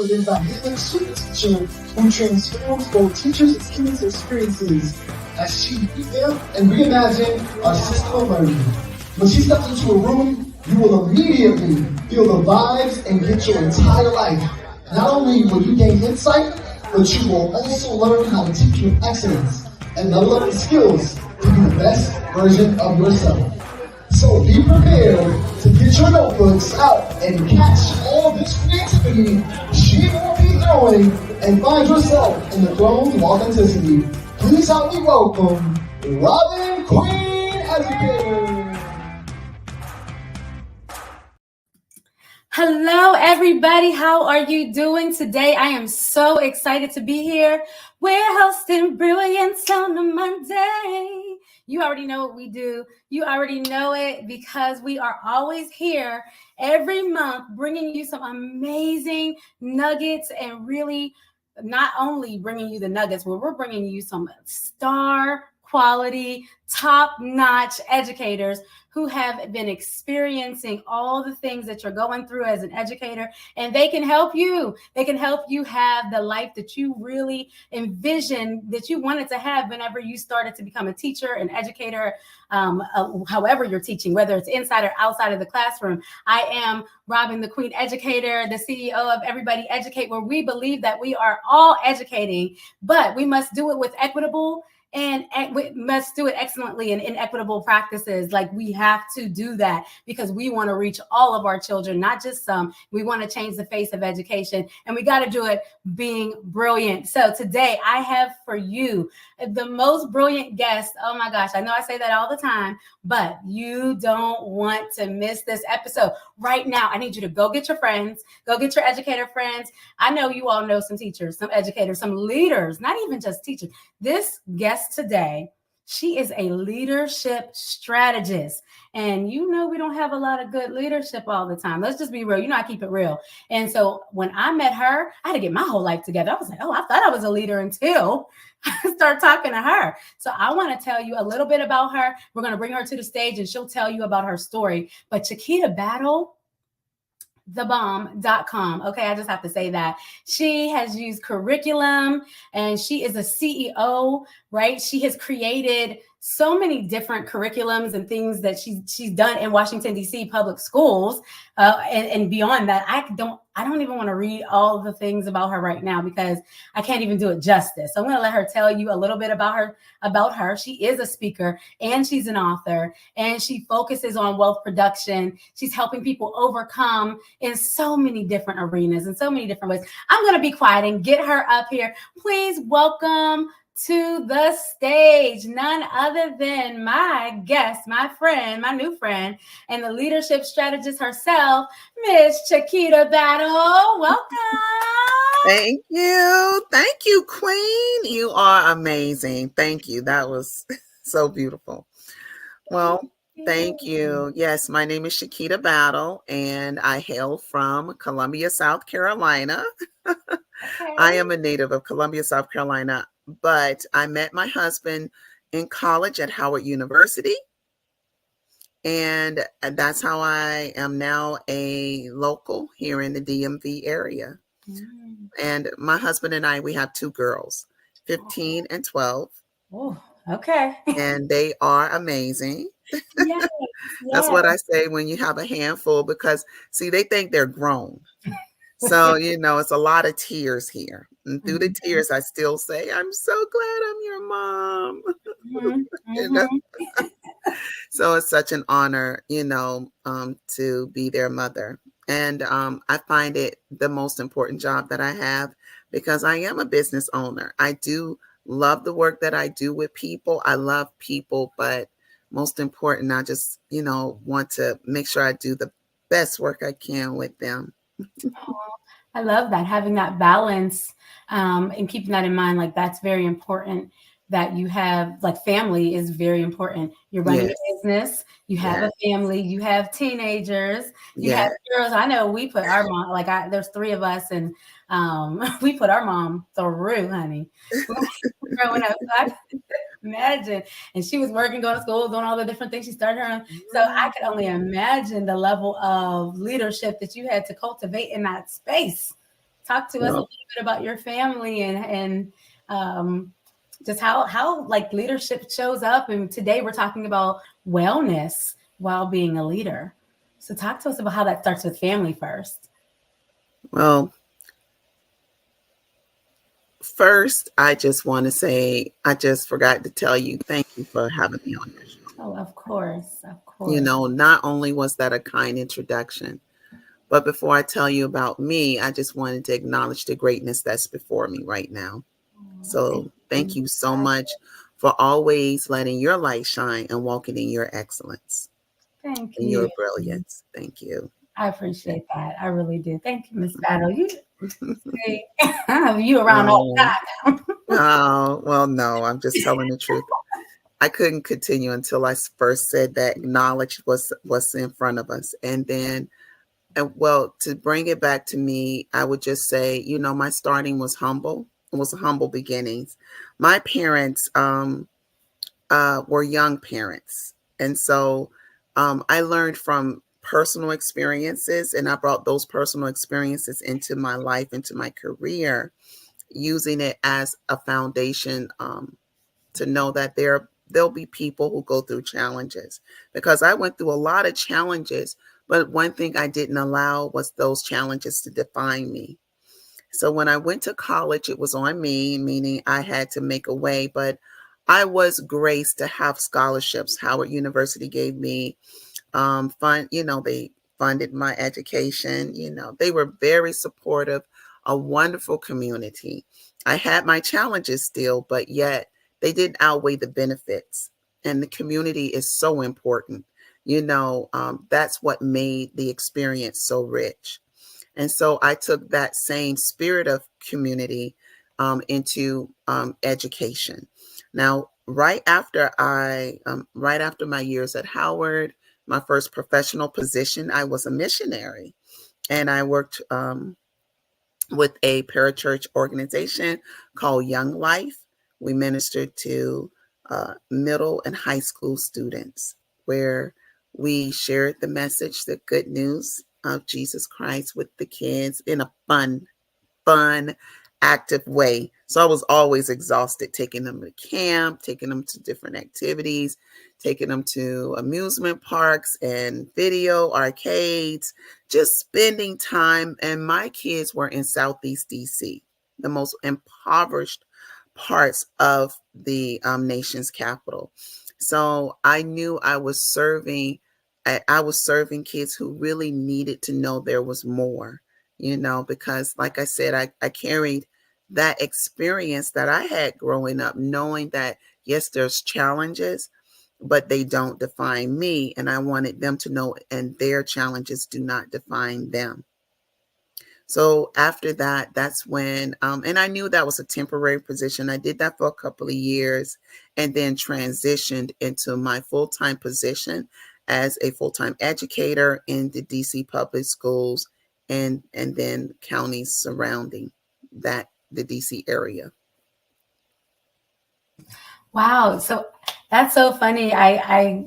for the dynamic super teacher who transforms both teachers and students' experiences as she revamped and reimagined our system of learning. When she steps into a room, you will immediately feel the vibes and get your entire life. Not only will you gain insight, but you will also learn how to teach with excellence and develop the skills to be the best version of yourself. So be prepared to get your notebooks out and catch all this creativity she will be doing and find yourself in the throne of authenticity. Please help me welcome Robin Queen Educator. Hello, everybody. How are you doing today? I am so excited to be here. We're hosting Brilliance on a Monday. You already know what we do. You already know it because we are always here every month bringing you some amazing nuggets and really not only bringing you the nuggets, but we're bringing you some star quality, top-notch educators who have been experiencing all the things that you're going through as an educator, and they can help you. They can help you have the life that you really envisioned that you wanted to have whenever you started to become a teacher, an educator, however you're teaching, whether it's inside or outside of the classroom. I am Robin, the Queen Educator, the CEO of Everybody Educate, where we believe that we are all educating, but we must do it with equitable and we must do it excellently and in equitable practices. Like, we have to do that because we want to reach all of our children, not just some. We want to change the face of education, and we got to do it being brilliant. So today I have for you the most brilliant guest. Oh my gosh, I know I say that all the time, but you don't want to miss this episode. Right now, I need you to go get your friends, go get your educator friends. I know you all know some teachers, some educators, some leaders, not even just teachers. This guest today, she is a leadership strategist. And you know, we don't have a lot of good leadership all the time. Let's just be real. You know, I keep it real. And so when I met her, I had to get my whole life together. I was like, oh, I thought I was a leader until I started talking to her. So I want to tell you a little bit about her. We're going to bring her to the stage and she'll tell you about her story. But ChiQuita Battle, thebomb.com. Okay, I just have to say that. She has used curriculum and she is a CEO, right? She has created so many different curriculums and things that she's done in Washington, D.C. public schools. And beyond that, I don't even want to read all the things about her right now because I can't even do it justice. So I'm going to let her tell you a little bit about her. She is a speaker and she's an author, and she focuses on wealth production. She's helping people overcome in so many different arenas, in so many different ways. I'm going to be quiet and get her up here. Please welcome to the stage none other than my guest, my friend, my new friend, and the leadership strategist herself, Miss ChiQuita Battle. Welcome. Thank you, Queen. You are amazing. Thank you. That was so beautiful. Well, thank you. Yes, my name is ChiQuita Battle, and I hail from Columbia, South Carolina. Okay. I am a native of Columbia, South Carolina, but I met my husband in college at Howard University. And that's how I am now a local here in the DMV area. Mm. And my husband and I, we have two girls, 15 and 12. Oh, okay. And they are amazing. Yes, That's what I say when you have a handful, because see, they think they're grown. So, you know, it's a lot of tears here. And through the tears, I still say, I'm so glad I'm your mom. Mm-hmm. You know? So it's such an honor, you know, to be their mother. And I find it the most important job that I have because I am a business owner. I do love the work that I do with people. I love people, but most important, I just, you know, want to make sure I do the best work I can with them. Oh, I love that, having that balance and keeping that in mind. Like, that's very important that you have, like, family is very important. You're running a business, you have a family, you have teenagers, you have girls. I know we put our mom, like, there's three of us, and we put our mom through, honey. Growing up, so I imagine, and she was working, going to school, doing all the different things she started her own. So I could only imagine the level of leadership that you had to cultivate in that space. Talk to us a Well, little bit about your family and just how like leadership shows up. And today we're talking about wellness while being a leader. So talk to us about how that starts with family first. well, first, I just want to say I just forgot to tell you thank you for having me on your show. Oh, of course, of You course. know, not only was that a kind introduction, but before I tell you about me, I just wanted to acknowledge the greatness that's before me right now. Thank So thank you. you so much for always letting your light shine and walking in your excellence Thank and you. your brilliance. Thank you. I appreciate that. I really do. Thank you, Miss Battle. You see, you around all the Oh, time. oh, well, no, I'm just telling the truth. I couldn't continue until I first said that acknowledge what's in front of us. And then, and well, to bring it back to me, I would just say, you know, my starting was humble. It was humble beginnings. My parents were young parents. And so I learned from personal experiences, and I brought those personal experiences into my life, into my career, using it as a foundation to know that there'll be people who go through challenges, because I went through a lot of challenges, but one thing I didn't allow was those challenges to define me. So when I went to college, it was on me, meaning I had to make a way, but I was graced to have scholarships. Howard University gave me fund, you know, they funded my education, you know, they were very supportive, a wonderful community. I had my challenges still, but yet they didn't outweigh the benefits. And the community is so important. You know, that's what made the experience so rich. And so I took that same spirit of community into education. Now, right after my years at Howard, my first professional position, I was a missionary, and I worked with a parachurch organization called Young Life. We ministered to middle and high school students, where we shared the message, the good news of Jesus Christ with the kids in a fun, active way. So I was always exhausted, taking them to camp, taking them to different activities, taking them to amusement parks and video arcades, just spending time. And my kids were in Southeast DC, the most impoverished parts of the nation's capital. So I knew I was serving. I was serving kids who really needed to know there was more, you know, because like I said, I carried that experience that I had growing up, knowing that, yes, there's challenges, but they don't define me. And I wanted them to know, and their challenges do not define them. So after that, that's when, and I knew that was a temporary position. I did that for a couple of years and then transitioned into my full-time position as a full-time educator in the DC public schools and then counties surrounding that, the DC area. Wow. So that's so funny.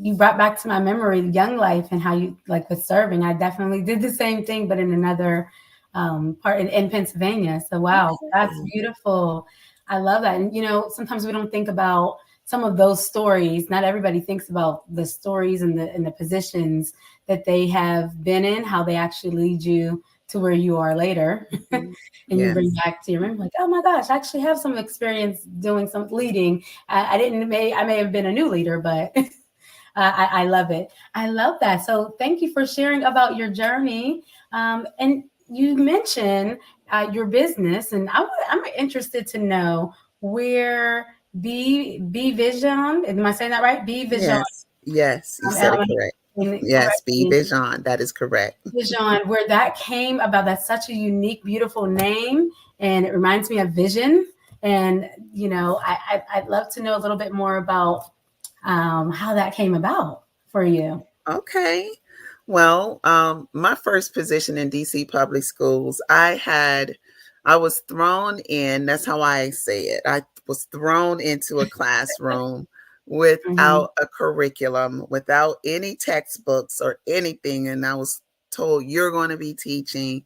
You brought back to my memory Young Life and how you like with serving. I definitely did the same thing, but in another part in Pennsylvania. So wow, that's Okay. beautiful. I love that. And you know, sometimes we don't think about some of those stories. Not everybody thinks about the stories and the positions that they have been in, how they actually lead you to where you are later. Mhm. And you bring Yes. back to your memory, like, oh my gosh, I actually have some experience doing some leading. I may have been a new leader, but I love it. I love that. So thank you for sharing about your journey. And you mentioned your business, and I'm interested to know where B Vision. Am I saying that right? B Vision. Yes. Yes. You And said I'm it gonna correct. explain it Yes. Be correctly. Vision. That is correct. Vision, where that came about. That's such a unique, beautiful name, and it reminds me of vision. And you know, I'd love to know a little bit more about how that came about for you. Okay. Well, my first position in DC public schools, I was thrown in, that's how I say it. I was thrown into a classroom Mhm. without a curriculum, without any textbooks or anything. And I was told, you're going to be teaching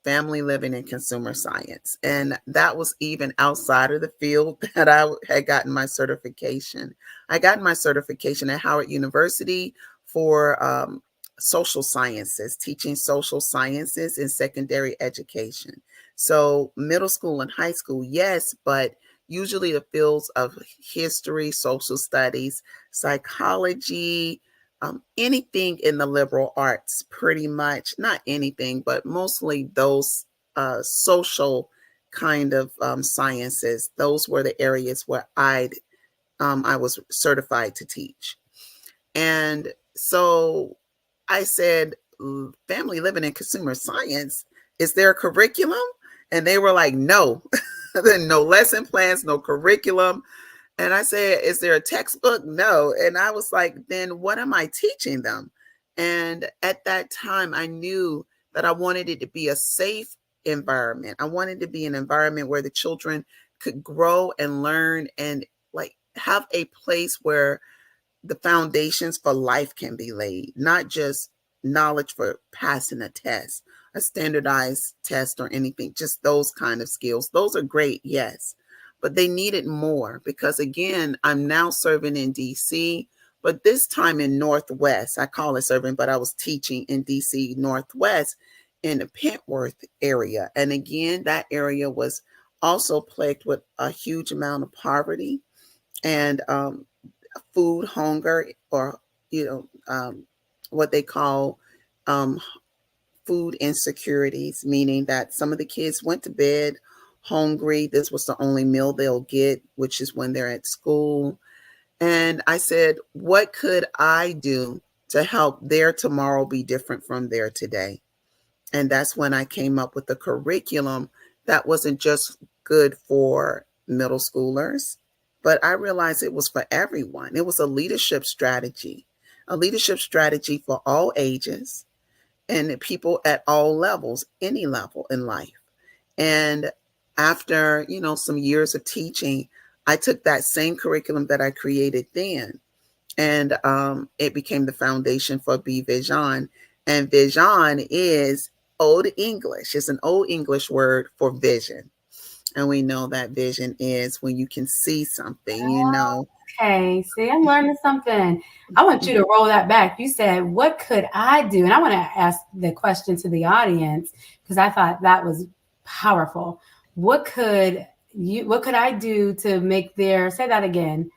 family living and consumer science. And that was even outside of the field that I had gotten my certification. I got my certification at Howard University for social sciences, teaching social sciences in secondary education. So middle school and high school, yes, but usually the fields of history, social studies, psychology, anything in the liberal arts, pretty much, not anything, but mostly those social kind of sciences. Those were the areas where I was certified to teach. And so I said, family living and consumer science, is there a curriculum? And they were like, no, no lesson plans, no curriculum. And I said, is there a textbook? No. And I was like, then what am I teaching them? And at that time, I knew that I wanted it to be a safe environment. I wanted to be an environment where the children could grow and learn and like have a place where the foundations for life can be laid, not just knowledge for passing a test, a standardized test or anything, just those kind of skills. Those are great, yes, but they needed more because again, I'm now serving in DC, but this time in Northwest. I call it serving, but I was teaching in DC Northwest in the Pentworth area. And again, that area was also plagued with a huge amount of poverty and food hunger, or what they call food insecurities, meaning that some of the kids went to bed hungry. This was the only meal they'll get, which is when they're at school. And I said, what could I do to help their tomorrow be different from their today? And that's when I came up with a curriculum that wasn't just good for middle schoolers, but I realized it was for everyone. It was a leadership strategy for all ages and people at all levels, any level in life. And after, some years of teaching, I took that same curriculum that I created then, and it became the foundation for Be Vision. And vision is Old English. It's an Old English word for vision. And we know that vision is when you can see something. Okay, see, I'm learning something. I want you to roll that back. You said, what could I do? And I want to ask the question to the audience because I thought that was powerful. What could I do to make say that again,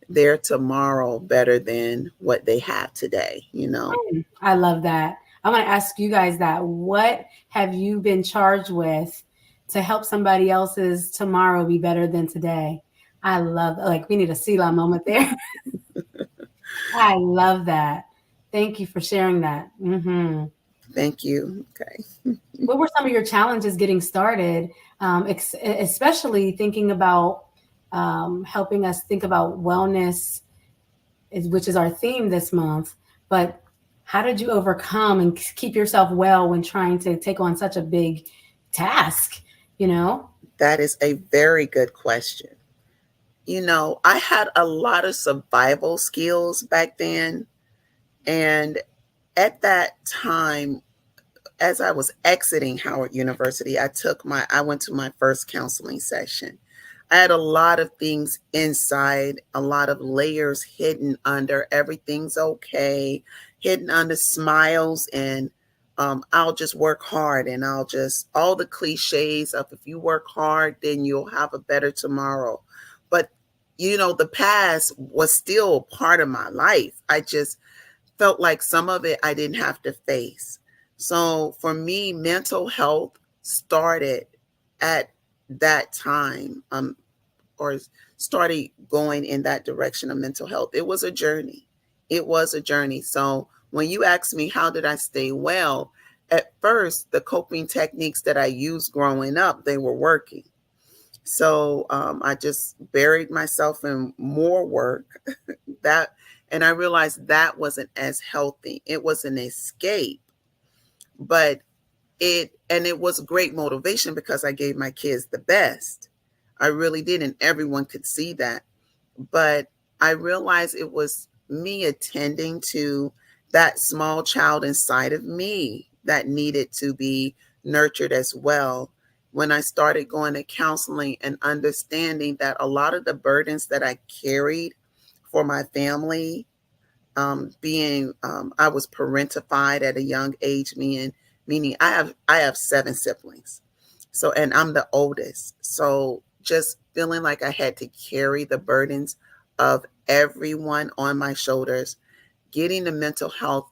their tomorrow better than what they have today? I love that. I want to ask you guys that. What have you been charged with to help somebody else's tomorrow be better than today? I love, we need a Selah moment there. I love that. Thank you for sharing that. Mm-hmm. Thank you. Okay. What were some of your challenges getting started, especially thinking about helping us think about wellness, which is our theme this month, but how did you overcome and keep yourself well when trying to take on such a big task, That is a very good question. I had a lot of survival skills back then. And at that time, as I was exiting Howard University, I went to my first counseling session. I had a lot of things inside, a lot of layers hidden under everything's okay, hidden under smiles and I'll just work hard and all the cliches of if you work hard, then you'll have a better tomorrow. But, the past was still part of my life. I just felt like some of it I didn't have to face. So for me, mental health started at that time, or started going in that direction of mental health. It was a journey. So when you ask me, how did I stay well? At first, the coping techniques that I used growing up, they were working. So I just buried myself in more work and I realized that wasn't as healthy. It was an escape, but it was great motivation because I gave my kids the best. I really did. And everyone could see that. But I realized it was me attending to that small child inside of me that needed to be nurtured as well when I started going to counseling and understanding that a lot of the burdens that I carried for my family, I was parentified at a young age, meaning I have 7 siblings. So, and I'm the oldest. So just feeling like I had to carry the burdens of everyone on my shoulders, getting the mental health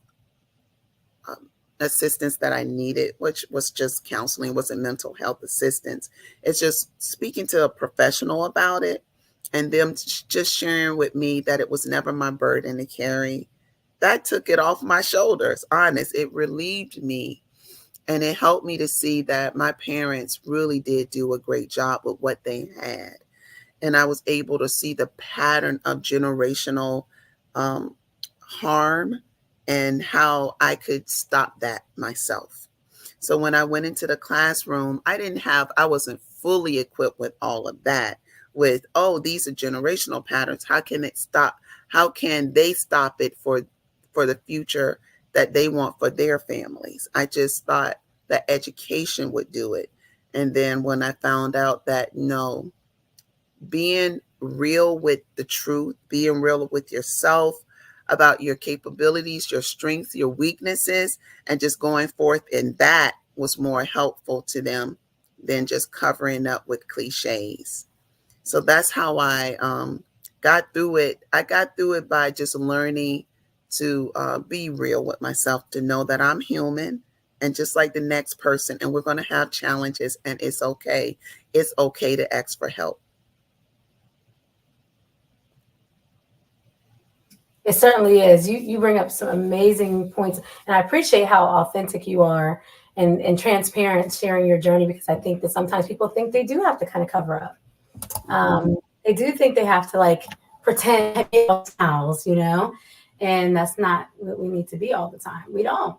assistance that I needed, which was just counseling, wasn't mental health assistance. It's just speaking to a professional about it and them just sharing with me that it was never my burden to carry. That took it off my shoulders, honest. It relieved me, and it helped me to see that my parents really did do a great job with what they had. And I was able to see the pattern of generational harm and how I could stop that myself. So when I went into the classroom, I wasn't fully equipped with all of that, with, oh, these are generational patterns. How can it stop? How can they stop it for the future that they want for their families? I just thought that education would do it. And then when I found out that no, being real with the truth, being real with yourself about your capabilities, your strengths, your weaknesses, and just going forth in that was more helpful to them than just covering up with cliches. So that's how I got through it. I got through it by just learning to be real with myself, to know that I'm human and just like the next person, and we're going to have challenges, and it's okay. It's okay to ask for help. It certainly is. You bring up some amazing points, and I appreciate how authentic you are and transparent sharing your journey, because I think that sometimes people think they do have to kind of cover up. They do think they have to like pretend smiles, and that's not what we need to be all the time. We don't.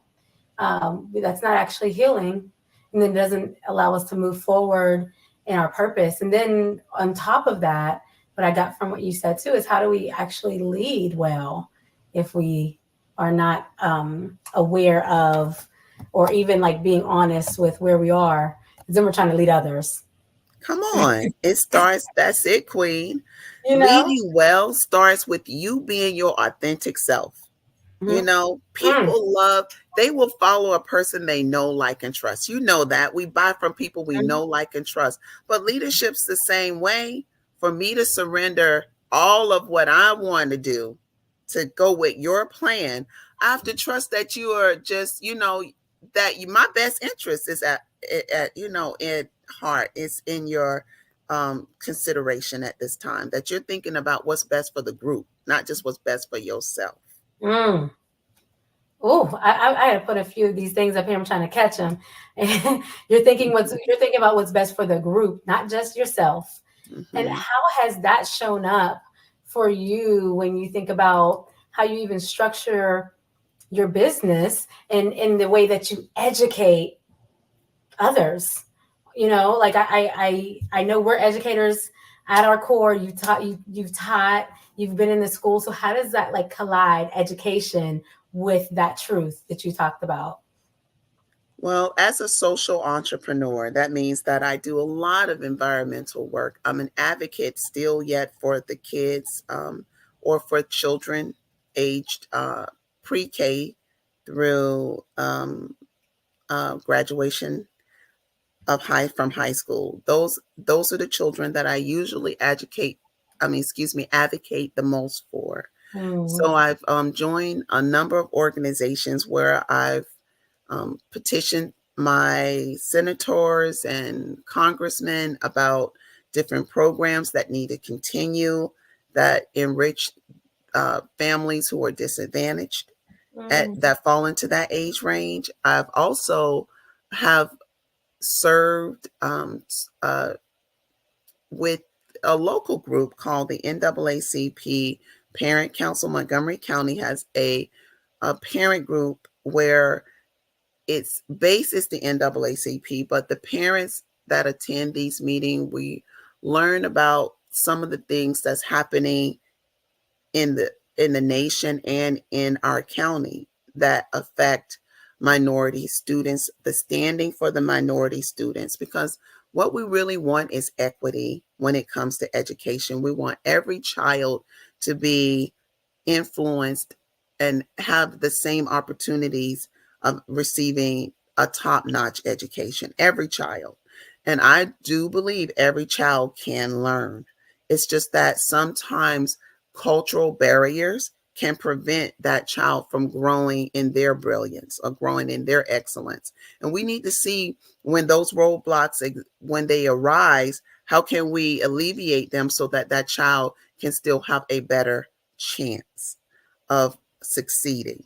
That's not actually healing, and then doesn't allow us to move forward in our purpose. And then on top of that, what I got from what you said too is, how do we actually lead well if we are not aware of, or even like being honest with where we are, because then we're trying to lead others. Come on. It starts, that's it, Queen. You know? Leading well starts with you being your authentic self. People they will follow a person they know, like, and trust. You know that. We buy from people we know, like, and trust. But leadership's the same way. For me to surrender all of what I want to do to go with your plan, I have to trust that you are just, my best interest is at heart. It's in your consideration at this time, that you're thinking about what's best for the group, not just what's best for yourself. Oh, I had to put a few of these things up here. I'm trying to catch them. And you're thinking about what's best for the group, not just yourself. Mm-hmm. And how has that shown up for you when you think about how you even structure your business and in the way that you educate others? Like I know we're educators at our core. You've taught, you've been in the school. So how does that like collide education with that truth that you talked about? Well, as a social entrepreneur, that means that I do a lot of environmental work. I'm an advocate still yet for the kids or for children aged pre-K through graduation from high school. Those are the children that I usually advocate the most for. So I've joined a number of organizations where I've petitioned my senators and congressmen about different programs that need to continue, that enrich families who are disadvantaged, that fall into that age range. I've also have served with a local group called the NAACP Parent Council. Montgomery County has a parent group where its base is the NAACP, but the parents that attend these meetings, we learn about some of the things that's happening in the nation and in our county that affect minority students, the standing for the minority students, because what we really want is equity when it comes to education. We want every child to be influenced and have the same opportunities of receiving a top-notch education, every child. And I do believe every child can learn. It's just that sometimes cultural barriers can prevent that child from growing in their brilliance or growing in their excellence. And we need to see when those roadblocks, when they arise, how can we alleviate them so that that child can still have a better chance of succeeding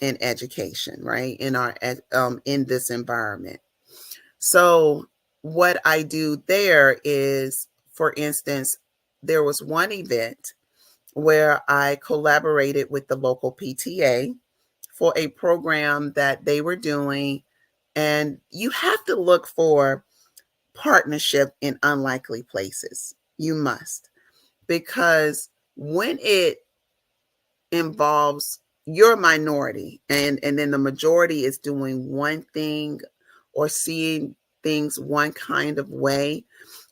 in education, right? In our in this environment. So what I do there is, for instance, there was one event where I collaborated with the local PTA for a program that they were doing. And you have to look for partnership in unlikely places. You must, because when it involves your minority and then the majority is doing one thing or seeing things one kind of way,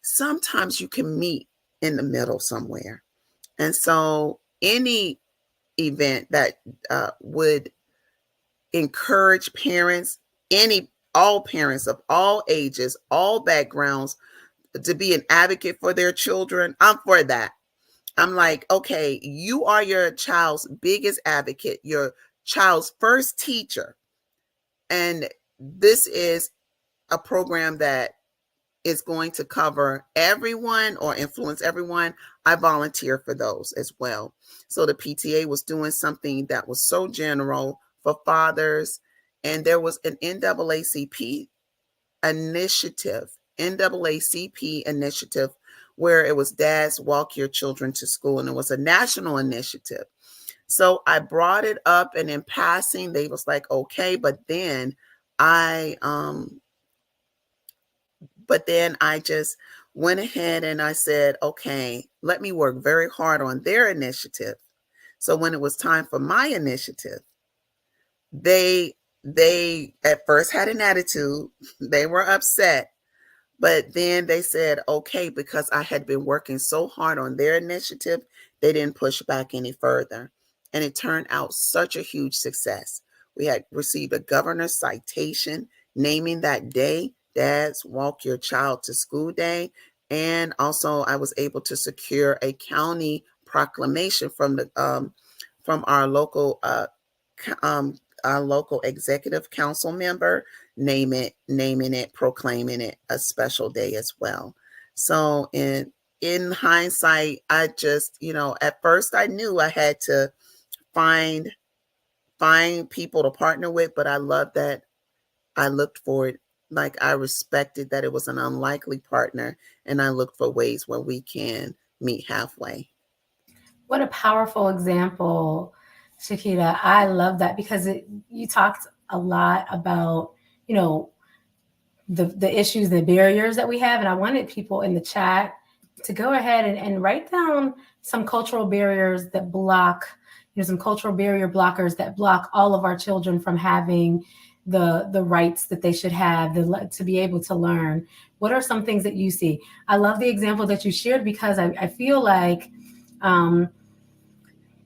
sometimes you can meet in the middle somewhere. And so any event that would encourage parents, all parents of all ages, all backgrounds, to be an advocate for their children, I'm for that. I'm like, okay, you are your child's biggest advocate, your child's first teacher. And this is a program that is going to cover everyone or influence everyone. I volunteer for those as well. So the PTA was doing something that was so general for fathers. And there was an NAACP initiative where it was Dads Walk Your Children to School, and it was a national initiative. So I brought it up, and in passing, they was like, okay, but then I just went ahead and I said, okay, let me work very hard on their initiative. So when it was time for my initiative, they at first had an attitude. They were upset. But then they said, okay, because I had been working so hard on their initiative, they didn't push back any further. And it turned out such a huge success. We had received a governor's citation naming that day Dads Walk Your Child to School Day. And also I was able to secure a county proclamation from our local executive council member, naming it, proclaiming it a special day as well. So in hindsight, I just, at first I knew I had to find people to partner with, but I love that I looked for it. Like, I respected that it was an unlikely partner, and I looked for ways where we can meet halfway. What a powerful example, ChiQuita. I love that, because you talked a lot about, the issues, the barriers that we have. And I wanted people in the chat to go ahead and write down some cultural barriers that block, some cultural barrier blockers that block all of our children from having the rights that they should have to be able to learn. What are some things that you see? I love the example that you shared, because I feel like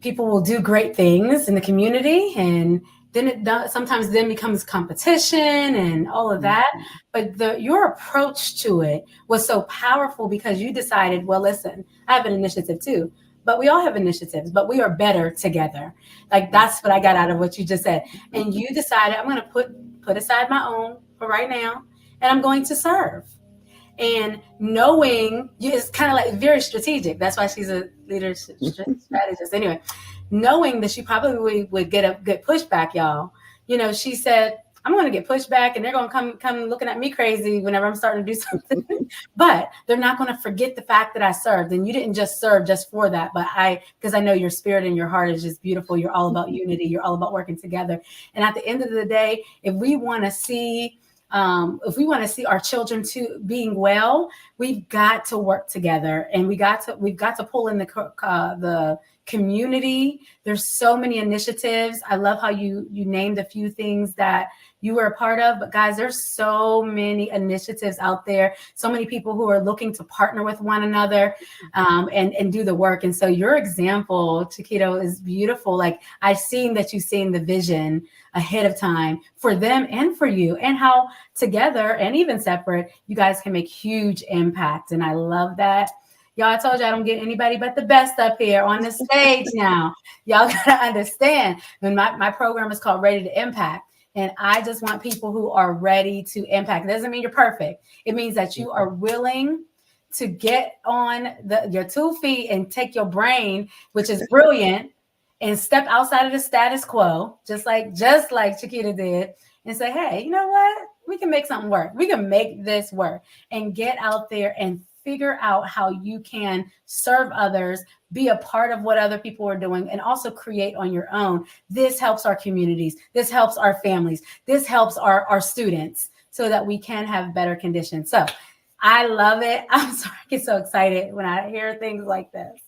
people will do great things in the community, and then it sometimes becomes competition and all of that. But your approach to it was so powerful, because you decided, well, listen, I have an initiative too, but we all have initiatives, but we are better together. Like, that's what I got out of what you just said. And you decided, I'm going to put aside my own for right now, and I'm going to serve. And knowing it's kind of like very strategic. That's why she's a leadership strategist. Anyway, knowing that she probably would get a good pushback, y'all. She said, I'm going to get pushback, and they're going to come looking at me crazy whenever I'm starting to do something. But they're not going to forget the fact that I served. And you didn't just serve just for that, but because I know your spirit and your heart is just beautiful. You're all about unity. You're all about working together. And at the end of the day, if we want to see our children to being well, we've got to work together, and we've got to pull in the community. There's so many initiatives. I love how you named a few things that you were a part of, but guys, there's so many initiatives out there, so many people who are looking to partner with one another and do the work. And so your example, ChiQuita, is beautiful. Like, I've seen that you've seen the vision ahead of time for them and for you, and how together and even separate, you guys can make huge impact. And I love that. Y'all, I told you I don't get anybody but the best up here on the stage now. Y'all gotta understand. And my program is called Ready to Impact. And I just want people who are ready to impact. It doesn't mean you're perfect. It means that you are willing to get on your 2 feet and take your brain, which is brilliant, and step outside of the status quo, just like ChiQuita did, and say, hey, you know what? We can make something work. We can make this work, and get out there and figure out how you can serve others, be a part of what other people are doing, and also create on your own. This helps our communities. This helps our families. This helps our students, so that we can have better conditions. So I love it. I'm sorry, I get so excited when I hear things like this.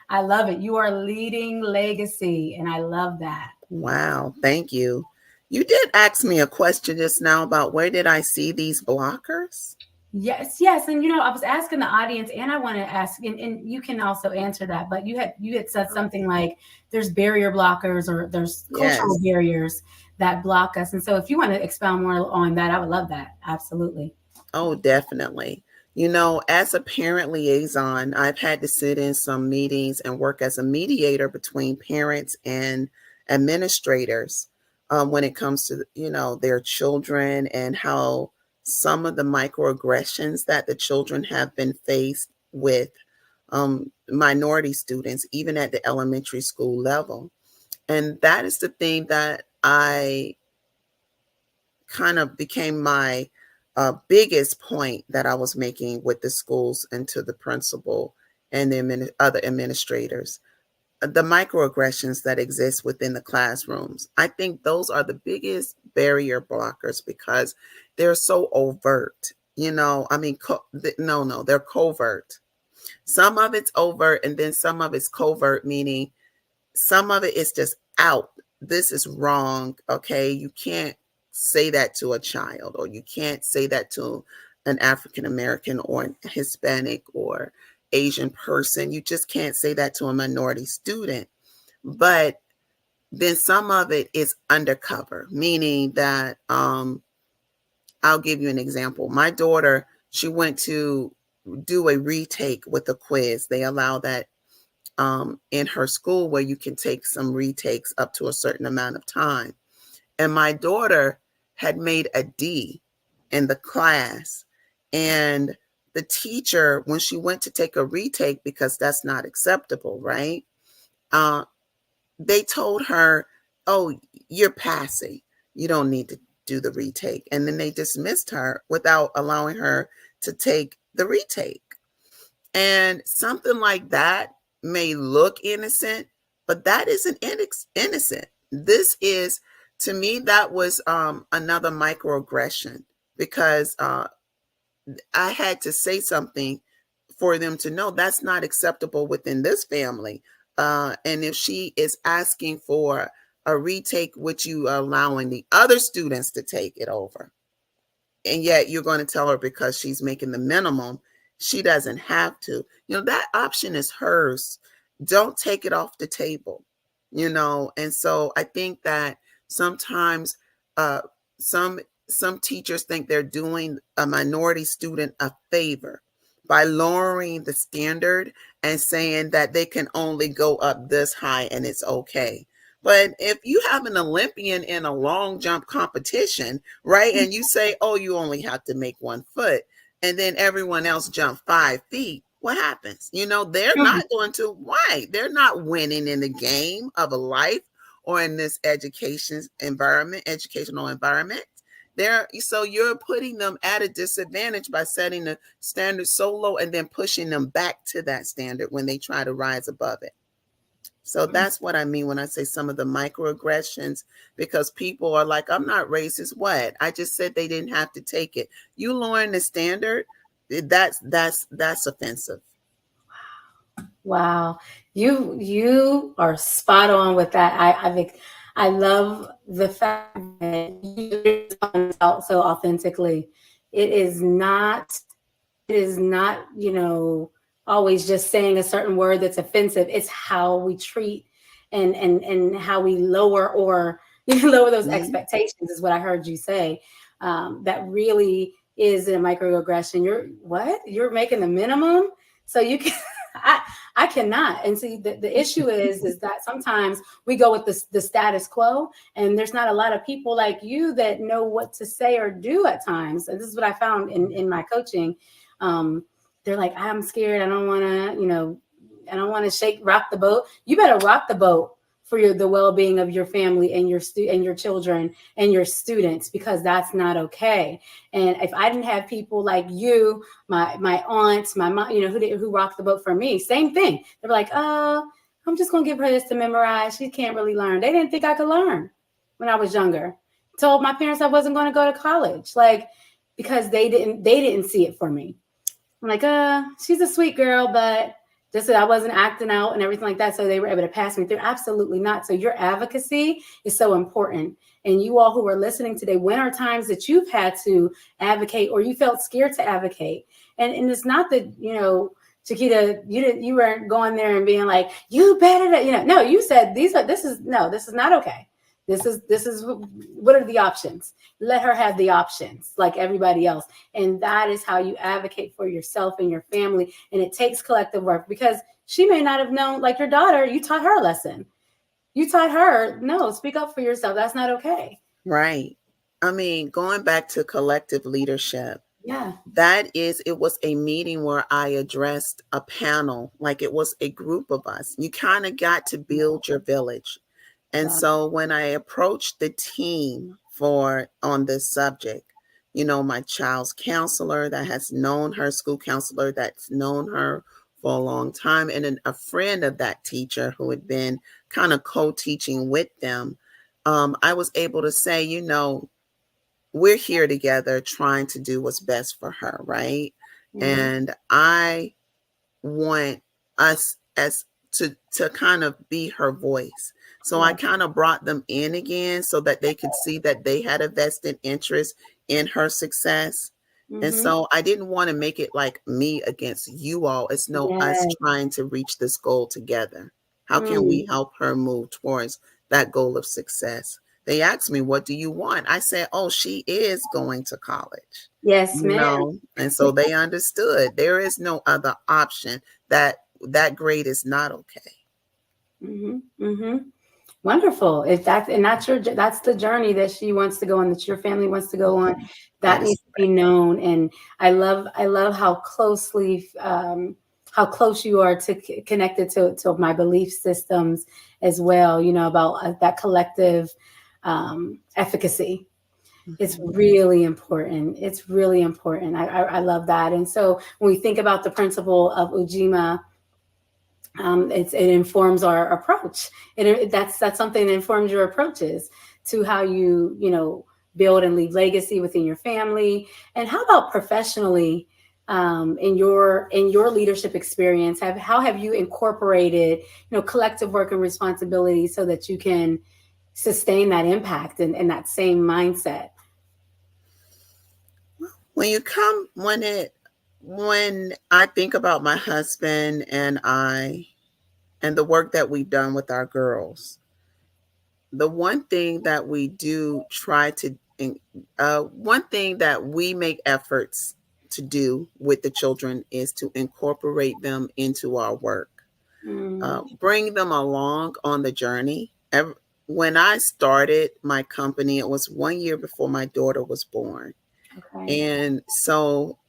I love it. You are leading legacy, and I love that. Wow, thank you. You did ask me a question just now about where did I see these blockers? Yes. And I was asking the audience, and I want to ask, and you can also answer that, but you had said something like there's barrier blockers, or there's cultural barriers that block us. And so if you want to expound more on that, I would love that. Absolutely. Oh, definitely. As a parent liaison, I've had to sit in some meetings and work as a mediator between parents and administrators when it comes to, their children, and how some of the microaggressions that the children have been faced with, minority students, even at the elementary school level. And that is the thing that I kind of became my biggest point that I was making with the schools and to the principal and the other administrators. The microaggressions that exist within the classrooms, I think those are the biggest barrier blockers, because they're so overt. No, they're covert. Some of it's overt, and then some of it's covert, meaning some of it is just out. This is wrong. Okay, you can't say that to a child, or you can't say that to an African American or an Hispanic or Asian person. You just can't say that to a minority student. But then some of it is undercover, meaning that I'll give you an example. My daughter, she went to do a retake with a quiz. They allow that in her school, where you can take some retakes up to a certain amount of time. And my daughter had made a D in the class. And the teacher, when she went to take a retake, because that's not acceptable, right? They told her, oh, you're passing. You don't need to do the retake. And then they dismissed her without allowing her to take the retake. And something like that may look innocent, but that isn't innocent. This is, to me, that was another microaggression, because I had to say something for them to know that's not acceptable within this family. And if she is asking for a retake, which you are allowing the other students to take it over, and yet you're going to tell her because she's making the minimum, she doesn't have to. That option is hers. Don't take it off the table, And so I think that sometimes some teachers think they're doing a minority student a favor by lowering the standard and saying that they can only go up this high and it's okay. But if you have an Olympian in a long jump competition, right, and you say, oh, you only have to make 1 foot, and then everyone else jump 5 feet, what happens? They're not going to. Why? They're not winning in the game of a life or in this educational environment. So you're putting them at a disadvantage by setting the standard so low and then pushing them back to that standard when they try to rise above it. So that's what I mean when I say some of the microaggressions, because people are like, I'm not racist. What? I just said they didn't have to take it. You lowering the standard, that's offensive. Wow. You are spot on with that. I love the fact that you talk so authentically. It is not it is not, always just saying a certain word that's offensive. It's how we treat and how we lower or lower those Mhm. expectations is what I heard you say. That really is a microaggression. You're making the minimum, so you can. I I cannot. And see, the issue is that sometimes we go with the status quo, and there's not a lot of people like you that know what to say or do at times. And this is what I found in my coaching. Um, they're like, I'm scared. I don't want to, I don't want to rock the boat. You better rock the boat for the well-being of your family and your children and your students, because that's not okay. And if I didn't have people like you, my aunts, my mom, who rocked the boat for me, same thing. They're like, oh, I'm just gonna give her this to memorize. She can't really learn. They didn't think I could learn when I was younger. Told my parents I wasn't going to go to college, like, because they didn't see it for me. I'm like, she's a sweet girl, but just that I wasn't acting out and everything like that. So they were able to pass me through. Absolutely not. So your advocacy is so important. And you all who are listening today, when are times that you've had to advocate or you felt scared to advocate? And it's not that, ChiQuita, you weren't going there and being like, you better, no, you said this is not okay. This is what are the options? Let her have the options like everybody else. And that is how you advocate for yourself and your family. And it takes collective work, because she may not have known, like your daughter, you taught her a lesson. You taught her, no, speak up for yourself. That's not okay. Right. I mean, going back to collective leadership, Yeah. it was a meeting where I addressed a panel, like it was a group of us. You kind of got to build your village. And Wow. so when I approached the team on this subject, my child's counselor that has known her, school counselor that's known her for a long time, and then a friend of that teacher who had been kind of co-teaching with them, I was able to say, we're here together trying to do what's best for her, right? Mm-hmm. And I want us as to kind of be her voice. So I Yeah. kind of brought them in again so that they could see that they had a vested interest in her success. And Mm-hmm. so I didn't want to make it like me against you all. It's no us Yes. trying to reach this goal together. How can we Mm. help her move towards that goal of success? They asked me, what do you want? I said, oh, she is going to college, Yes, ma'am. and so they understood there is no other option. That grade is not okay. Mm-hmm. Mm-hmm. Wonderful. If that's the journey that she wants to go on, that your family wants to go on, That that is needs to be known. And I love how close you are to connected to my belief systems as well. About that collective efficacy. It's Mhm. really important. It's really important. I love that. And so when we think about the principle of Ujima, it informs our approach. That's something that informs your approaches to how you build and leave legacy within your family. And how about professionally, in your leadership experience? How have you incorporated collective work and responsibility so that you can sustain that impact and that same mindset? when you come when I think about my husband and the work that we've done with our girls, the one thing that we do try to one thing that we make efforts to do with the children is to incorporate them into our work, Mm, bring them along on the journey. When I started my company, it was 1 year before my daughter was born. okay. And so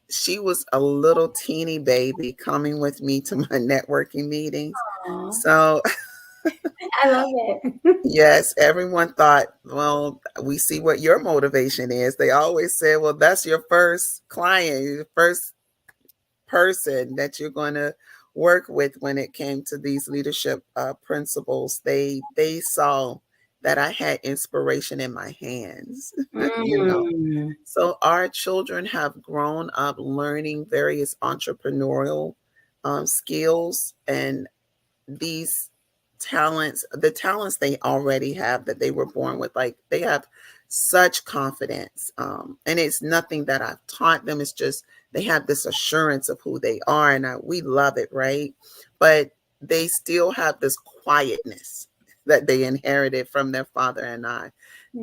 she was a little teeny baby coming with me to my networking meetings. Aw, So, I love it. yes, everyone thought, well, we see what your motivation is. They always say, well, that's your first client, your first person that you're going to work with when it came to these leadership principles. They saw that I had inspiration in my hands, you know. Mm, So our children have grown up learning various entrepreneurial skills and these talents, the talents they already have that they were born with. Like they have such confidence. And it's nothing that I've taught them. It's just they have this assurance of who they are. And we love it, right? But they still have this quietness that they inherited from their father and I.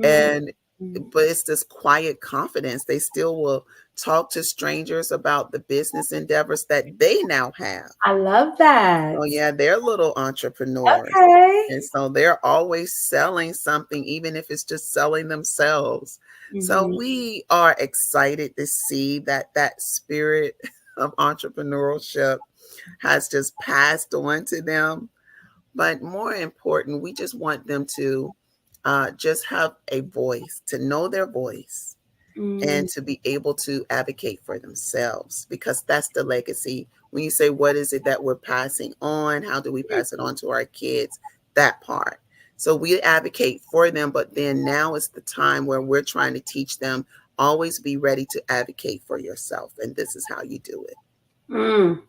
And but it's this quiet confidence. They still will talk to strangers about the business endeavors that they now have. I love that. Oh yeah, they're little entrepreneurs. Okay. And so they're always selling something, even if it's just selling themselves. So we are excited to see that that spirit of entrepreneurship has just passed on to them. But more important, we just want them to just have a voice, to know their voice, and to be able to advocate for themselves, because that's the legacy. When you say, what is it that we're passing on? How do we pass it on to our kids? That part. So we advocate for them, but then now is the time where we're trying to teach them, always be ready to advocate for yourself. And this is how you do it.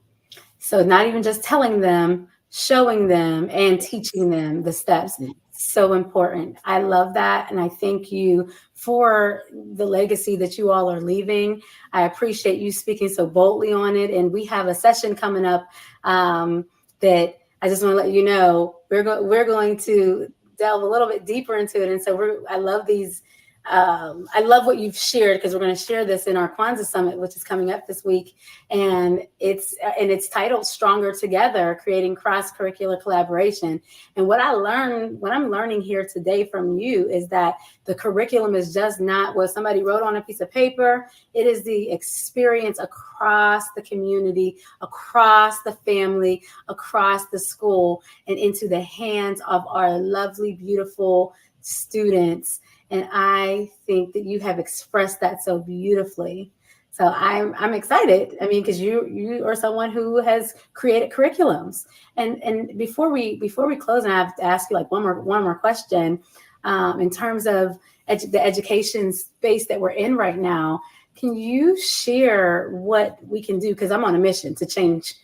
So not even just telling them, showing them and teaching them the steps. So important. I love that. And I thank you for the legacy that you all are leaving. I appreciate you speaking so boldly on it. And we have a session coming up that I just want to let you know, we're going to delve a little bit deeper into it. And so I love these. I love what you've shared, because we're going to share this in our Kwanzaa Summit, which is coming up this week. And it's titled Stronger Together, Creating Cross-Curricular Collaboration. And what I'm learning here today from you is that the curriculum is just not what somebody wrote on a piece of paper. It is the experience across the community, across the family, across the school, and into the hands of our lovely, beautiful students. And I think that you have expressed that so beautifully. So I'm excited. I mean, because you are someone who has created curriculums. And before we close, and I have to ask you like one more question, in terms of the education space that we're in right now. Can you share what we can do? Because I'm on a mission to change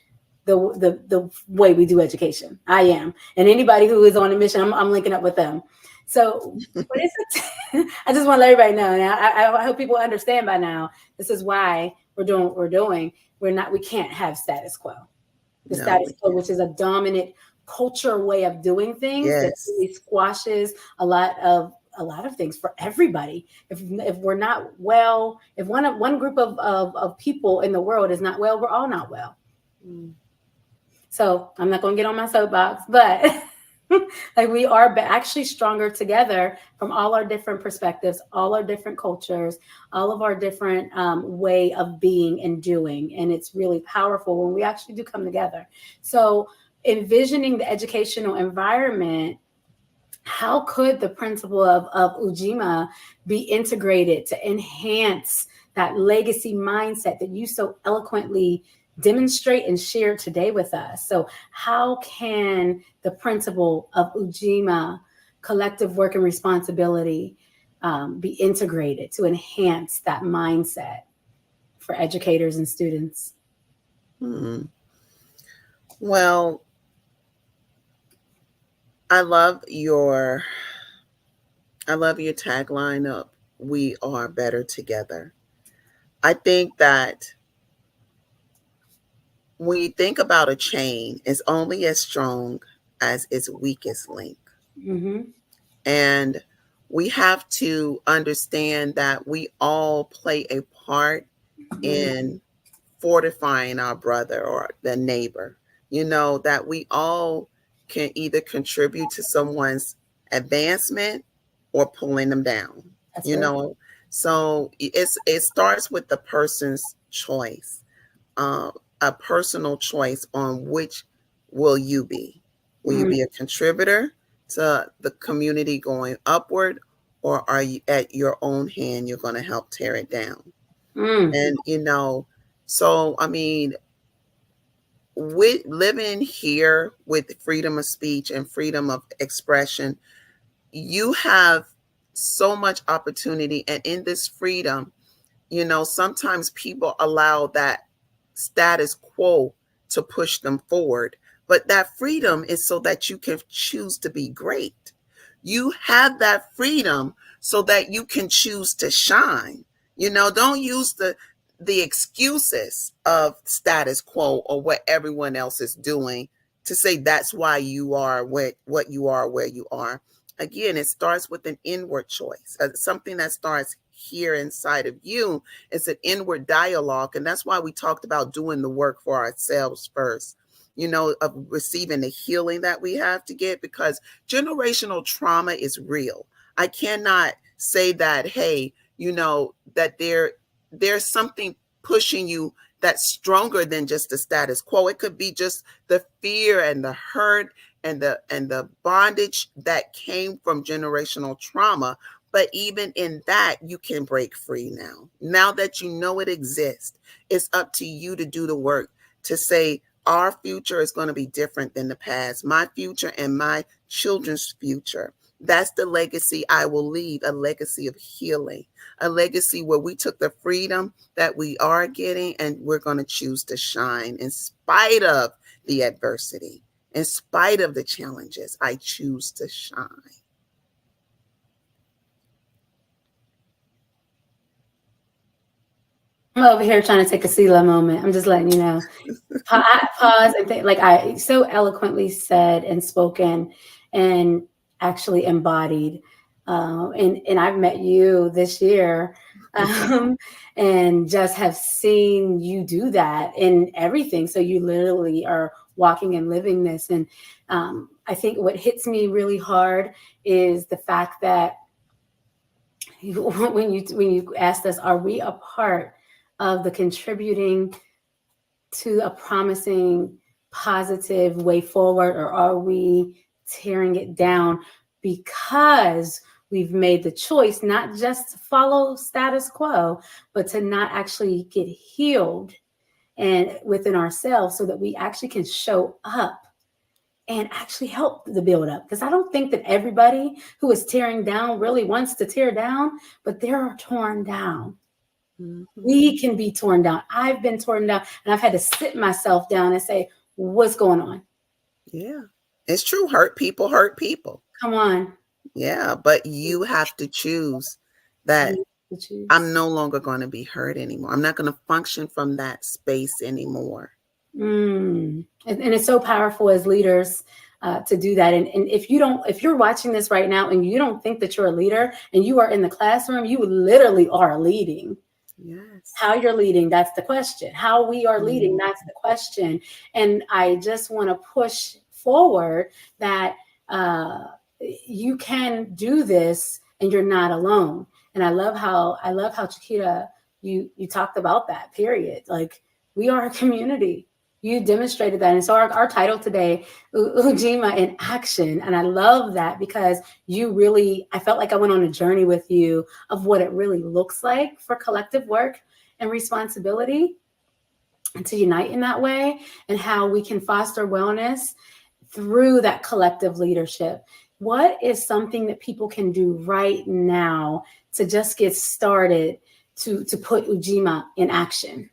the way we do education. I am, and anybody who is on a mission, I'm linking up with them. So what is it? I just want to let everybody know. And I hope people understand by now, this is why we're doing what we're doing. We can't have status quo. Status quo, which is a dominant culture way of doing things, that really squashes a lot of things for everybody. If we're not well, if one group of people in the world is not well, we're all not well. So I'm not going to get on my soapbox, but like we are actually stronger together from all our different perspectives, all our different cultures, all of our different way of being and doing. And it's really powerful when we actually do come together. So envisioning the educational environment, how could the principle of Ujima be integrated to enhance that legacy mindset that you so eloquently demonstrate and share today with us? So how can the principle of Ujima, collective work and responsibility, be integrated to enhance that mindset for educators and students? Well, I love your tagline of "We are better together." I think that when you think about a chain, it's only as strong as its weakest link. And we have to understand that we all play a part in fortifying our brother or the neighbor, that we all can either contribute to someone's advancement or pulling them down. Right. So it starts with the person's choice, a personal choice on which will you be. Will you be a contributor to the community going upward, or are you at your own hand, you're going to help tear it down? And so I mean, with living here with freedom of speech and freedom of expression, you have so much opportunity. And in this freedom, sometimes people allow that status quo to push them forward. But that freedom is so that you can choose to be great. You have that freedom so that you can choose to shine. Don't use the excuses of status quo or what everyone else is doing to say that's why you are what you are where you are. Again, it starts with an inward choice, something that starts here inside of you. It's an inward dialogue, and that's why we talked about doing the work for ourselves first, of receiving the healing that we have to get, because generational trauma is real. I cannot say that, hey, that there's something pushing you that's stronger than just the status quo. It could be just the fear and the hurt and the bondage that came from generational trauma. But even in that, you can break free now. Now that you know it exists, it's up to you to do the work to say, our future is going to be different than the past. My future and my children's future. That's the legacy I will leave, a legacy of healing, a legacy where we took the freedom that we are getting and we're going to choose to shine in spite of the adversity, in spite of the challenges. I choose to shine. I'm over here trying to take a CeeLo moment. I'm just letting you know. Pause and think, like I so eloquently said and spoken and actually embodied. And I've met you this year and just have seen you do that in everything. So you literally are walking and living this. And I think what hits me really hard is the fact that when you asked us, are we a part of the contributing to a promising, positive way forward, or are we tearing it down because we've made the choice not just to follow status quo, but to not actually get healed and within ourselves so that we actually can show up and actually help the build up? Because I don't think that everybody who is tearing down really wants to tear down, but they're torn down. Mm-hmm. We can be torn down. I've been torn down, and I've had to sit myself down and say, what's going on? Yeah, it's true. Hurt people hurt people. Come on. Yeah, but you have to choose that I'm no longer going to be hurt anymore. I'm not going to function from that space anymore. And it's so powerful as leaders to do that. And if you're watching this right now and you don't think that you're a leader and you are in the classroom, you literally are leading. Yes. How you're leading, that's the question. How we are leading, that's the question. And I just want to push forward that you can do this and you're not alone. And I love how ChiQuita, you talked about that, period. Like, we are a community. You demonstrated that. And so our title today, Ujima in Action. And I love that because I felt like I went on a journey with you of what it really looks like for collective work and responsibility, and to unite in that way, and how we can foster wellness through that collective leadership. What is something that people can do right now to just get started to put Ujima in action?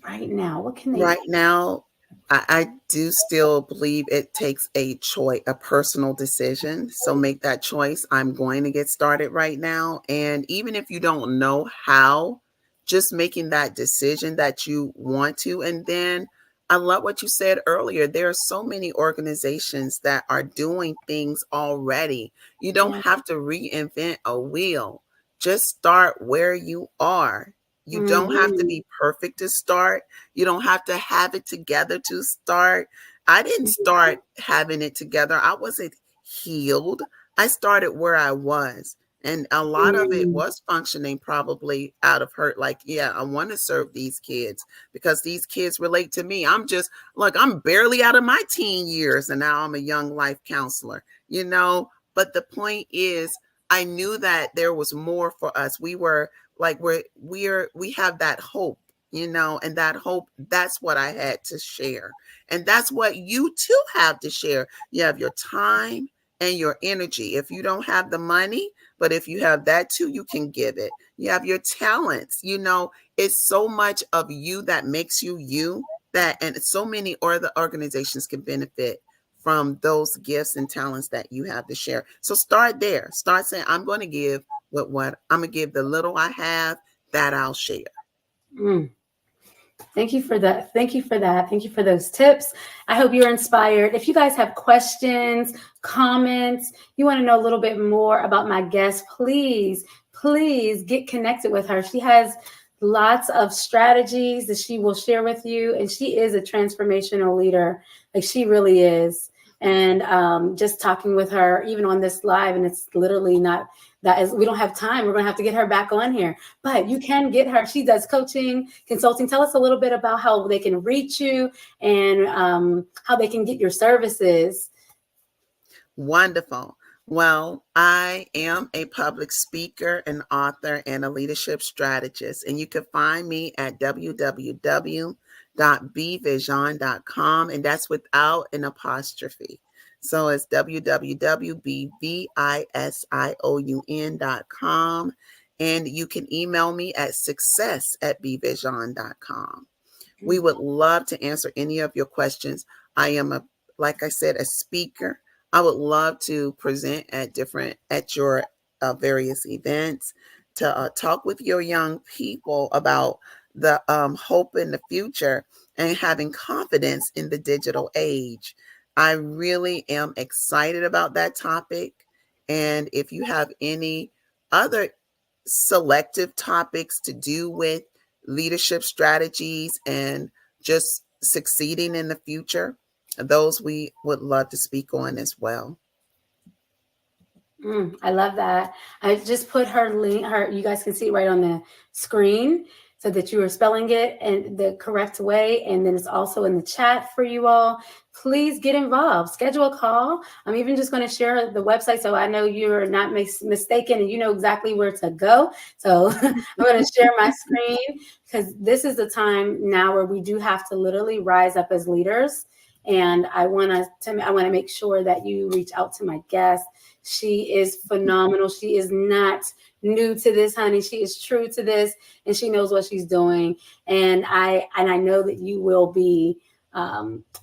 Right now, what can they do? Right now, I do still believe it takes a choice, a personal decision. So make that choice. I'm going to get started right now. And even if you don't know how, just making that decision that you want to. And then I love what you said earlier. There are so many organizations that are doing things already. You don't have to reinvent a wheel. Just start where you are. You don't have to be perfect to start. You don't have to have it together to start. I didn't start having it together. I wasn't healed. I started where I was. And a lot of it was functioning probably out of hurt. Like, yeah, I want to serve these kids because these kids relate to me. I'm barely out of my teen years and now I'm a young life counselor, But the point is, I knew that there was more for us. We were like, we have that hope, and that hope, that's what I had to share. And that's what you too have to share. You have your time and your energy. If you don't have the money, But if you have that too, you can give it. You have your talents. It's so much of you that makes you you, and so many other organizations can benefit from those gifts and talents that you have to share. So start there. Start saying, I'm going to give what I'm going to give the little I have that I'll share. Mm. Thank you for that. Thank you for that. Thank you for those tips. I hope you're inspired. If you guys have questions, comments, you want to know a little bit more about my guest, please get connected with her. She has lots of strategies that she will share with you, and she is a transformational leader. Like, she really is. And just talking with her, even on this live, and it's literally not that is, we don't have time. We're going to have to get her back on here, but you can get her. She does coaching, consulting. Tell us a little bit about how they can reach you and how they can get your services. Wonderful. Well, I am a public speaker, an author, and a leadership strategist. And you can find me at www.bvision.com, and that's without an apostrophe. So it's www.bvision.com. And you can email me at success@bvision.com. We would love to answer any of your questions. I am, like I said, a speaker. I would love to present at your various events, to talk with your young people about the hope in the future and having confidence in the digital age. I really am excited about that topic. And if you have any other selective topics to do with leadership strategies and just succeeding in the future, those we would love to speak on as well. I love that. I just put her link, you guys can see it right on the screen so that you are spelling it in the correct way. And then it's also in the chat for you all. Please get involved, schedule a call. I'm even just going to share the website so I know you're not mistaken and you know exactly where to go. So I'm going to share my screen, because this is the time now where we do have to literally rise up as leaders. And I want to make sure that you reach out to my guest. She is phenomenal. She is not new to this, honey. She is true to this, and she knows what she's doing. And I know that you will be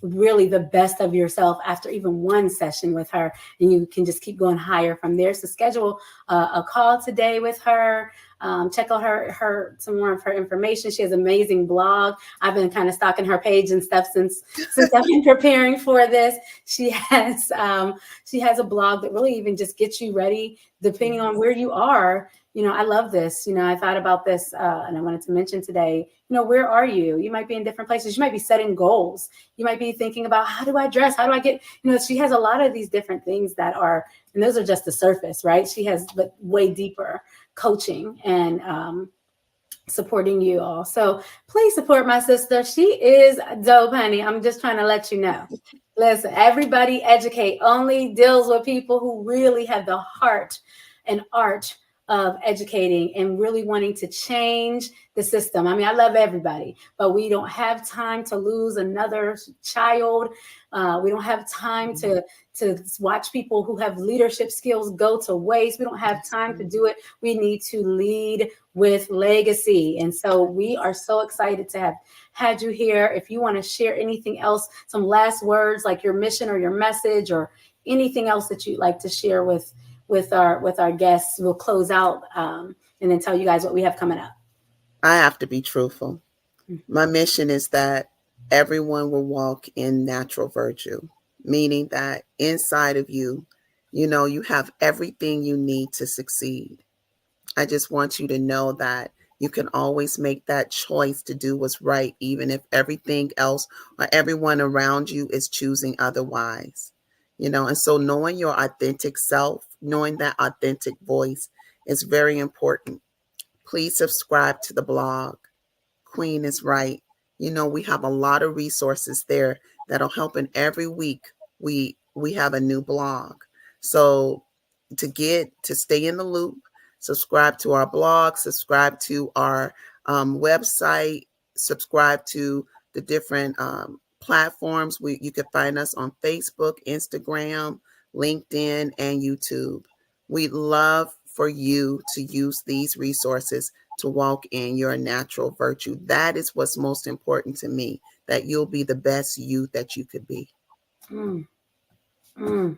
really the best of yourself after even one session with her, and you can just keep going higher from there. So schedule a call today with her. Check out some more of her information. She has an amazing blog. I've been kind of stalking her page and stuff since I've been preparing for this. She has a blog that really even just gets you ready depending on where you are. I love this. I thought about this and I wanted to mention today, where are you? You might be in different places. You might be setting goals. You might be thinking about, how do I dress? How do I get, she has a lot of these different things that are, and those are just the surface, right? She has but way deeper coaching and supporting you all. So please support my sister. She is dope, honey. I'm just trying to let you know. Listen, Everybody Educate only deals with people who really have the heart and art of educating and really wanting to change the system. I mean, I love everybody, but we don't have time to lose another child. We don't have time to watch people who have leadership skills go to waste. We don't have time to do it. We need to lead with legacy. And so we are so excited to have had you here. If you want to share anything else, some last words, like your mission or your message or anything else that you'd like to share with our guests, we'll close out and then tell you guys what we have coming up. I have to be truthful. My mission is that everyone will walk in natural virtue, meaning that inside of you, you have everything you need to succeed. I just want you to know that you can always make that choice to do what's right, even if everything else or everyone around you is choosing otherwise. And so knowing your authentic self, knowing that authentic voice is very important. Please subscribe to the blog. Queen is Right. We have a lot of resources there that'll help, and every week we have a new blog. So to stay in the loop, subscribe to our blog, subscribe to our website, subscribe to the different platforms. You can find us on Facebook, Instagram, LinkedIn, and YouTube. We'd love for you to use these resources to walk in your natural virtue. That is what's most important to me, that you'll be the best you that you could be. Mm, mm,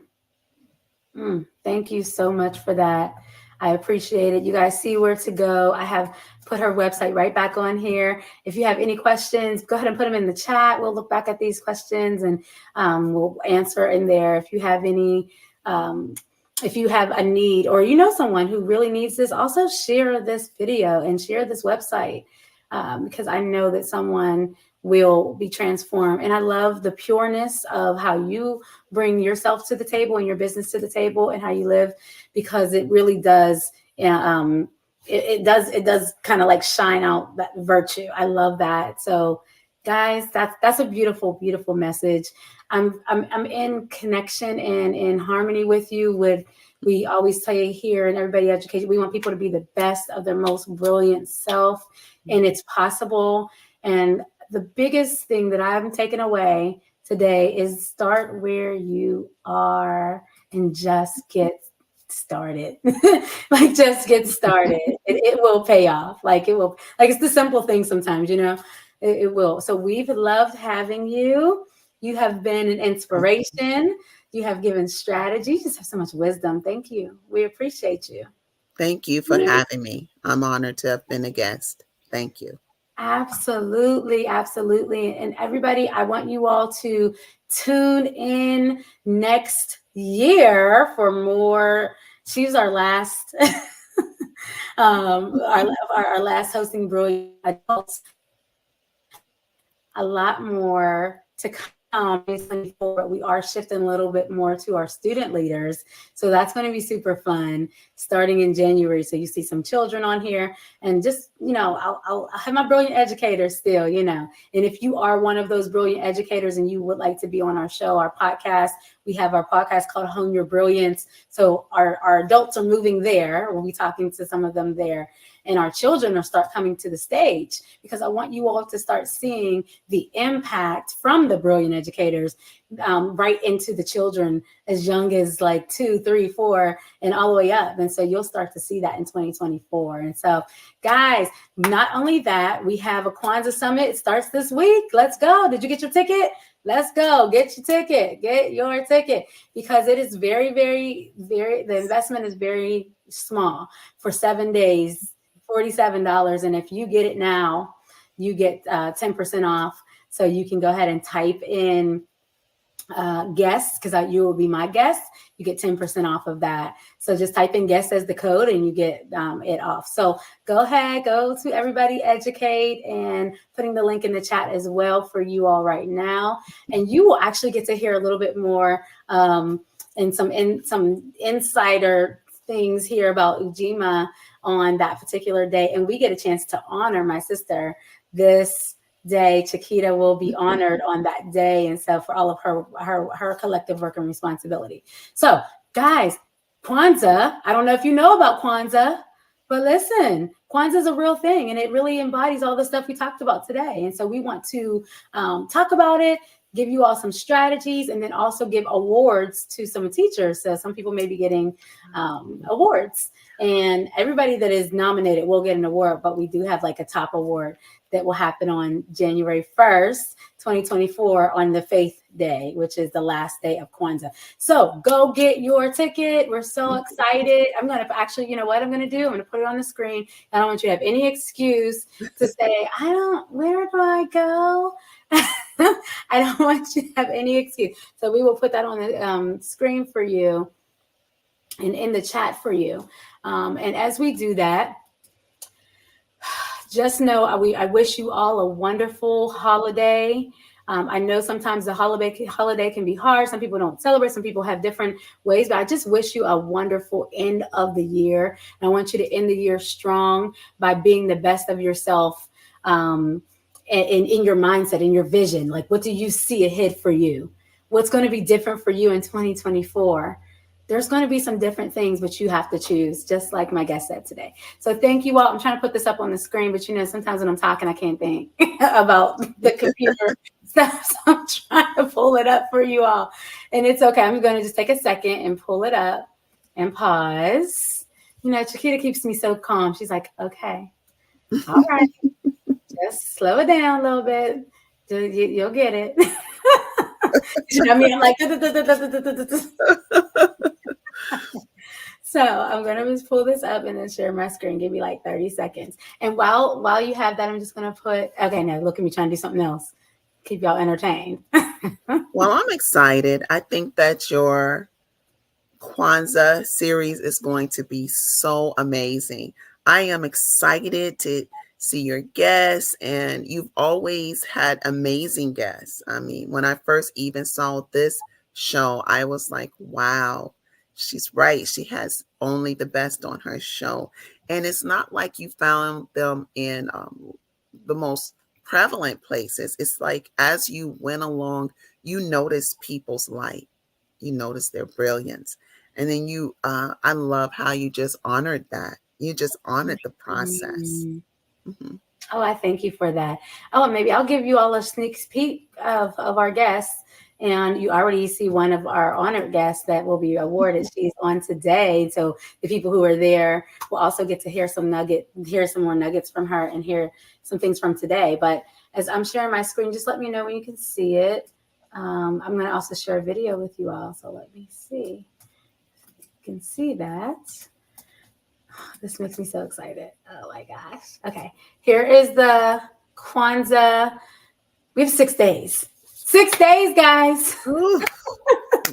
Thank you so much for that. I appreciate it. You guys see where to go. I have put her website right back on here. If you have any questions, go ahead and put them in the chat. We'll look back at these questions and we'll answer in there. If you have any, if you have a need or you know someone who really needs this, also share this video and share this website because I know that someone will be transformed. And I love the pureness of how you bring yourself to the table and your business to the table and how you live, because it really does. It does kind of like shine out that virtue. I love that. So guys, that's a beautiful, beautiful message. I'm in connection and in harmony with you. We always say here in Everybody Education, we want people to be the best of their most brilliant self, and it's possible. And the biggest thing that I'm taking away today is start where you are and just get started. Like just get started. It will pay off. Like it will. Like it's the simple things sometimes, you know. It will. So we've loved having you. You have been an inspiration. You have given strategy. You just have so much wisdom. Thank you. We appreciate you. Thank you for having me. I'm honored to have been a guest. Thank you. Absolutely, absolutely. And everybody, I want you all to tune in next year for more. She's our last, our last Hosting Brilliant Adults. A lot more to come. We are shifting a little bit more to our student leaders. So that's going to be super fun starting in January. So you see some children on here and just, you know, I'll have my brilliant educators still, you know, and if you are one of those brilliant educators and you would like to be on our show, our podcast, we have our podcast called Hone Your Brilliance. So our adults are moving there. We'll be talking to some of them there. And our children will start coming to the stage because I want you all to start seeing the impact from the brilliant educators right into the children as young as like 2, 3, 4, and all the way up. And so you'll start to see that in 2024. And so, guys, not only that, we have a Kwanzaa Summit. It starts this week. Let's go. Did you get your ticket? Let's go. Get your ticket. Get your ticket because it is very, very, very, the investment is very small for 7 days. $47. And if you get it now, you get 10% off. So you can go ahead and type in guest because you will be my guest. You get 10% off of that. So just type in guest as the code and you get it off. So go ahead, go to Everybody Educate and putting the link in the chat as well for you all right now. And you will actually get to hear a little bit more and some insider things here about Ujima on that particular day. And we get a chance to honor my sister this day. ChiQuita will be honored on that day. And so for all of her collective work and responsibility. So guys, Kwanzaa, I don't know if you know about Kwanzaa, but listen, Kwanzaa is a real thing and it really embodies all the stuff we talked about today. And so we want to talk about it, give you all some strategies, and then also give awards to some teachers. So some people may be getting awards, and everybody that is nominated will get an award, but we do have like a top award that will happen on January 1st, 2024 on the Faith Day, which is the last day of Kwanzaa. So go get your ticket. We're so excited. I'm going to actually, you know what I'm going to do? I'm going to put it on the screen. I don't want you to have any excuse to say, where do I go? I don't want you to have any excuse. So we will put that on the screen for you and in the chat for you. And as we do that, just know I wish you all a wonderful holiday. I know sometimes the holiday can be hard. Some people don't celebrate. Some people have different ways, but I just wish you a wonderful end of the year. And I want you to end the year strong by being the best of yourself in your mindset, in your vision. Like, what do you see ahead for you? What's going to be different for you in 2024? There's going to be some different things, but you have to choose, just like my guest said today. So thank you all. I'm trying to put this up on the screen, but you know, sometimes when I'm talking, I can't think about the computer stuff. So I'm trying to pull it up for you all. And it's okay. I'm going to just take a second and pull it up and pause You know, ChiQuita keeps me so calm. She's like, okay, all right, just slow it down a little bit. You'll get it. You know what I mean? I'm like, so I'm gonna just pull this up and then share my screen. Give me like 30 seconds. And while you have that, I'm just gonna put. Okay, now look at me trying to do something else. Keep y'all entertained. Well, I'm excited. I think that your Kwanzaa series is going to be so amazing. I am excited to see your guests, and you've always had amazing guests. I mean, when I first even saw this show, I was like, wow, she's right. She has only the best on her show. And it's not like you found them in the most prevalent places. It's like as you went along, you notice people's light, you notice their brilliance. And then I love how you just honored that. You just honored the process. Mm-hmm. Oh, I thank you for that. Oh, and maybe I'll give you all a sneak peek of our guests. And you already see one of our honored guests that will be awarded. She's on today. So the people who are there will also get to hear some more nuggets from her and hear some things from today. But as I'm sharing my screen, just let me know when you can see it. I'm going to also share a video with you all. So let me see. You can see that. This makes me so excited. Oh my gosh. Okay. Here is the Kwanzaa. We have 6 days. 6 days, guys. Ooh,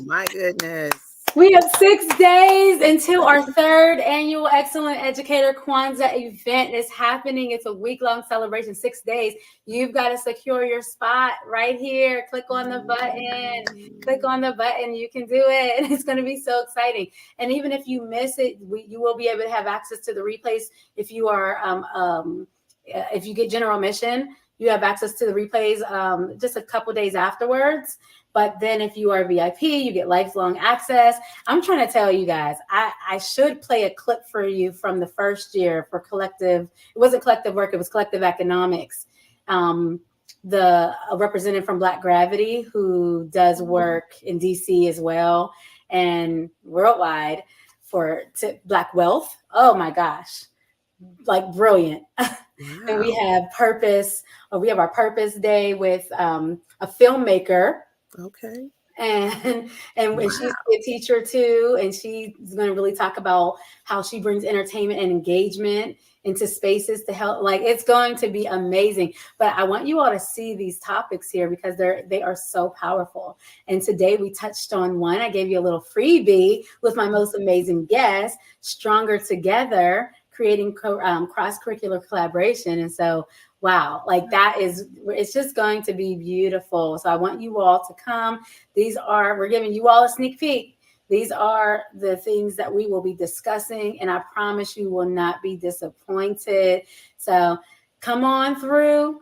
my goodness. We have 6 days until our 3rd annual Excellent Educator Kwanzaa event is happening. It's a week-long celebration, 6 days. You've got to secure your spot right here. Click on the button. Click on the button. You can do it. And it's going to be so exciting. And even if you miss it, you will be able to have access to the replays. If you are, if you get general admission, you have access to the replays just a couple days afterwards. But then if you are VIP, you get lifelong access. I'm trying to tell you guys, I should play a clip for you from the first year for collective. It wasn't collective work. It was collective economics. The representative from Black Gravity who does work in DC as well and worldwide for Black Wealth. Oh my gosh. Like brilliant. Wow. And we have Purpose. We have our Purpose Day with a filmmaker. Okay. And wow. She's a teacher too, and she's going to really talk about how she brings entertainment and engagement into spaces to help. Like, it's going to be amazing. But I want you all to see these topics here because they are so powerful. And today we touched on one. I gave you a little freebie with my most amazing guest, Stronger Together, creating cross-curricular collaboration. And so, wow, like it's just going to be beautiful. So I want you all to come. We're giving you all a sneak peek. These are the things that we will be discussing, and I promise you will not be disappointed. So come on through.